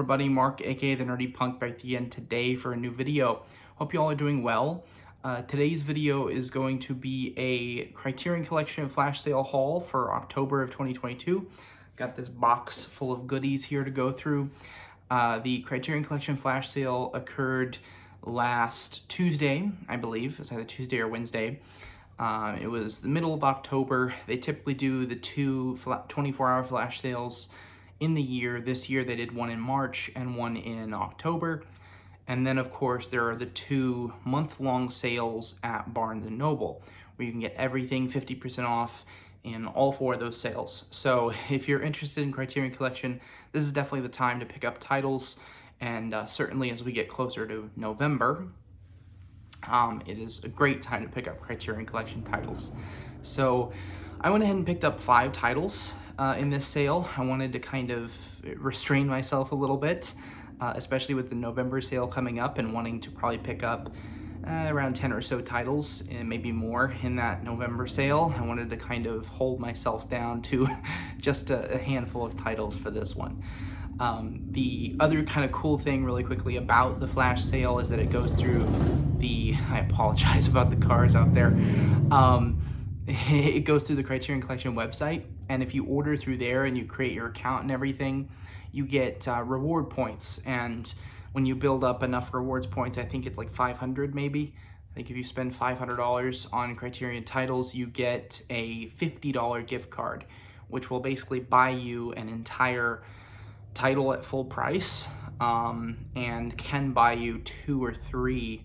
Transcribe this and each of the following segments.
everybody, Mark, aka the Nerdy Punk, back again today for a new video. Hope you all are doing well. Today's video is going to be a Criterion Collection flash sale haul for October of 2022. Got this box full of goodies here to go through. The Criterion Collection flash sale occurred last Tuesday, I believe. It's either Tuesday or Wednesday. It was the middle of October. They typically do the two 24-hour flash sales in the year. This year they did one in March and one in October. And then of course there are the two month-long sales at Barnes & Noble, where you can get everything 50% off in all four of those sales. So if you're interested in Criterion Collection, this is definitely the time to pick up titles. And certainly as we get closer to November, it is a great time to pick up Criterion Collection titles. So I went ahead and picked up 5 titles in this sale. I wanted to kind of restrain myself a little bit, especially with the November sale coming up and wanting to probably pick up around 10 or so titles and maybe more in that November sale. I wanted to kind of hold myself down to just a handful of titles for this one. The other kind of cool thing really quickly about the flash sale is that it goes through I apologize about the cars out there. It goes through the Criterion Collection website, and if you order through there and you create your account and everything, you get reward points. And when you build up enough rewards points, I think it's like 500 maybe. I think if you spend $500 on Criterion titles, you get a $50 gift card, which will basically buy you an entire title at full price, and can buy you 2 or 3,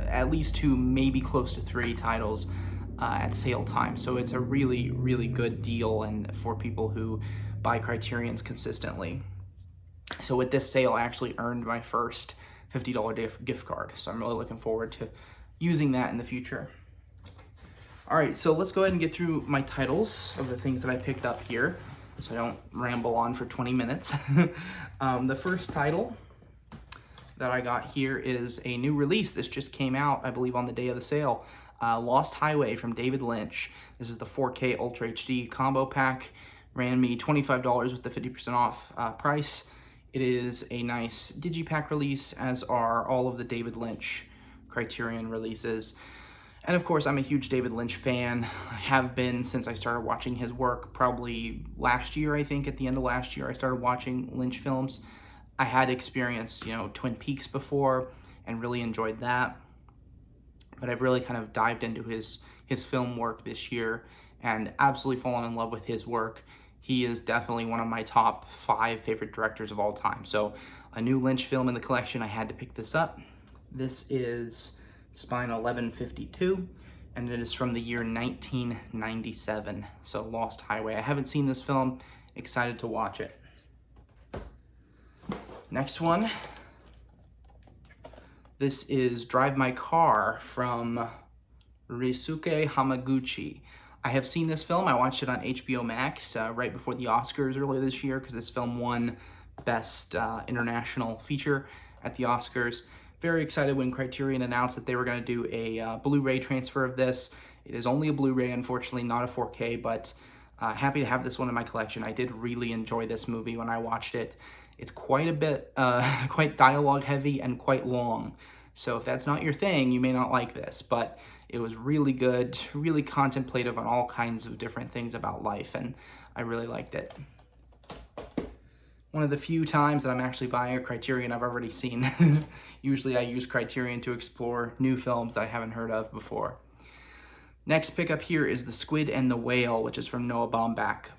at least 2, maybe close to 3 titles at sale time. So it's a really, really good deal and for people who buy Criterions consistently. So with this sale, I actually earned my first $50 gift card. So I'm really looking forward to using that in the future. All right, so let's go ahead and get through my titles of the things that I picked up here, so I don't ramble on for 20 minutes. The first title that I got here is a new release. This just came out, I believe, on the day of the sale. Lost Highway from David Lynch. This is the 4K Ultra HD combo pack. Ran me $25 with the 50% off price. It is a nice digipack release, as are all of the David Lynch Criterion releases. And of course, I'm a huge David Lynch fan. I have been since I started watching his work, probably last year, I think. At the end of last year, I started watching Lynch films. I had experienced, Twin Peaks before and really enjoyed that. But I've really kind of dived into his film work this year and absolutely fallen in love with his work. He is definitely one of my top 5 favorite directors of all time. So a new Lynch film in the collection, I had to pick this up. This is Spine 1152, and it is from the year 1997. So Lost Highway. I haven't seen this film. Excited to watch it. Next one. This is Drive My Car from Ryusuke Hamaguchi. I have seen this film. I watched it on HBO Max right before the Oscars earlier this year, because this film won Best International Feature at the Oscars. Very excited when Criterion announced that they were going to do a Blu-ray transfer of this. It is only a Blu-ray, unfortunately, not a 4K, but happy to have this one in my collection. I did really enjoy this movie when I watched it. It's quite a bit, quite dialogue heavy and quite long. So if that's not your thing, you may not like this, but it was really good, really contemplative on all kinds of different things about life, and I really liked it. One of the few times that I'm actually buying a Criterion I've already seen. Usually I use Criterion to explore new films that I haven't heard of before. Next pickup here is The Squid and the Whale, which is from Noah Baumbach.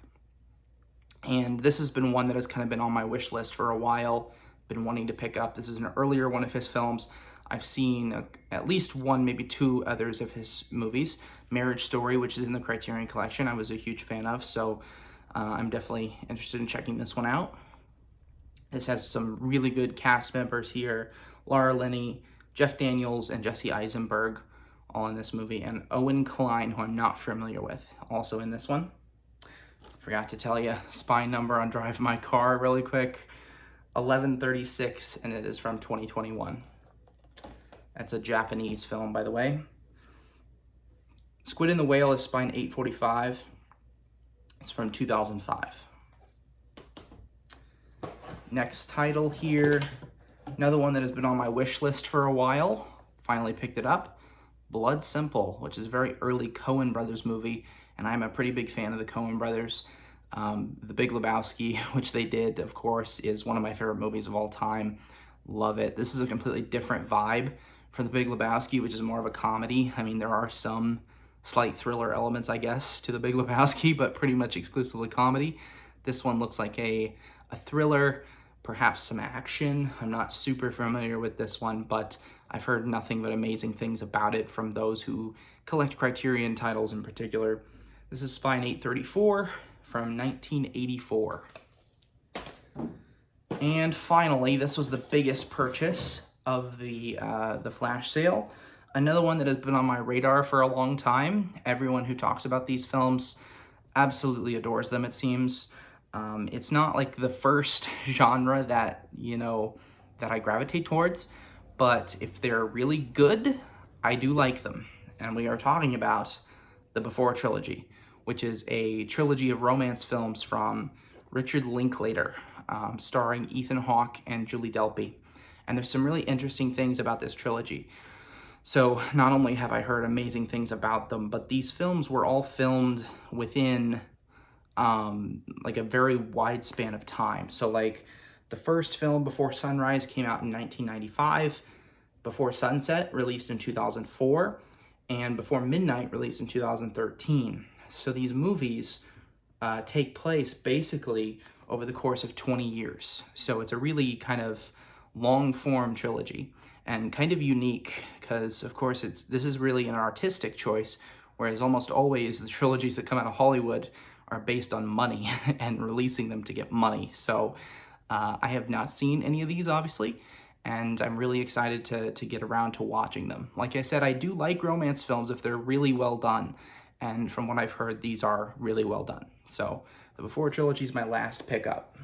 And this has been one that has kind of been on my wish list for a while, been wanting to pick up. This is an earlier one of his films. I've seen at least 1, maybe 2 others of his movies. Marriage Story, which is in the Criterion Collection, I was a huge fan of, so I'm definitely interested in checking this one out. This has some really good cast members here. Laura Linney, Jeff Daniels, and Jesse Eisenberg all in this movie, and Owen Klein, who I'm not familiar with, also in this one. Forgot to tell you, spine number on Drive My Car really quick, 1136, and it is from 2021. That's a Japanese film, by the way. Squid and the Whale is spine 845. It's from 2005. next title here, another one that has been on my wish list for a while, finally picked it up, Blood Simple, which is a very early Coen Brothers movie, and I'm a pretty big fan of the Coen Brothers. The Big Lebowski, which they did, of course, is one of my favorite movies of all time. Love it. This is a completely different vibe from The Big Lebowski, which is more of a comedy. I mean, there are some slight thriller elements, I guess, to The Big Lebowski, but pretty much exclusively comedy. This one looks like a thriller, perhaps some action. I'm not super familiar with this one, but I've heard nothing but amazing things about it from those who collect Criterion titles in particular. This is Spine 834 from 1984. And finally, this was the biggest purchase of the flash sale. Another one that has been on my radar for a long time. Everyone who talks about these films absolutely adores them, it seems. It's not like the first genre that, that I gravitate towards, but if they're really good, I do like them. And we are talking about the Before trilogy, which is a trilogy of romance films from Richard Linklater, starring Ethan Hawke and Julie Delpy. And there's some really interesting things about this trilogy. So not only have I heard amazing things about them, but these films were all filmed within like a very wide span of time. So like the first film, Before Sunrise, came out in 1995, Before Sunset released in 2004, and Before Midnight released in 2013. So these movies take place basically over the course of 20 years. So it's a really kind of long-form trilogy and kind of unique because, of course, this is really an artistic choice, whereas almost always the trilogies that come out of Hollywood are based on money and releasing them to get money. So I have not seen any of these, obviously, and I'm really excited to get around to watching them. Like I said, I do like romance films if they're really well done, and from what I've heard, these are really well done. So the Before trilogy is my last pickup.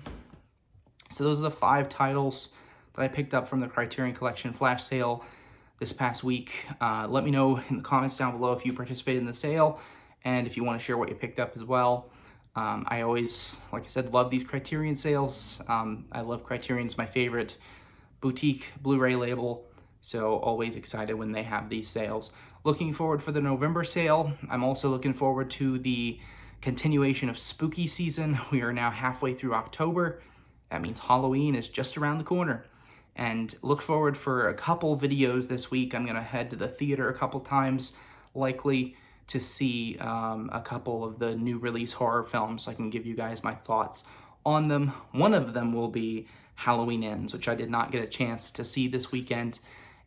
So those are the 5 titles that I picked up from the Criterion Collection flash sale this past week. Let me know in the comments down below if you participated in the sale and if you want to share what you picked up as well. I always, like I said, love these Criterion sales. I love Criterion's my favorite boutique Blu-ray label, so always excited when they have these sales. Looking forward for the November sale. I'm also looking forward to the continuation of spooky season. We are now halfway through October. That means Halloween is just around the corner. And look forward for a couple videos this week. I'm gonna head to the theater a couple times, likely to see a couple of the new release horror films so I can give you guys my thoughts on them. One of them will be Halloween Ends, which I did not get a chance to see this weekend,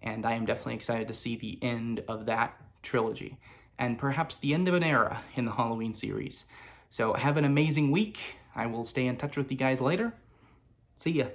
and I am definitely excited to see the end of that trilogy, and perhaps the end of an era in the Halloween series. So have an amazing week. I will stay in touch with you guys later. See ya.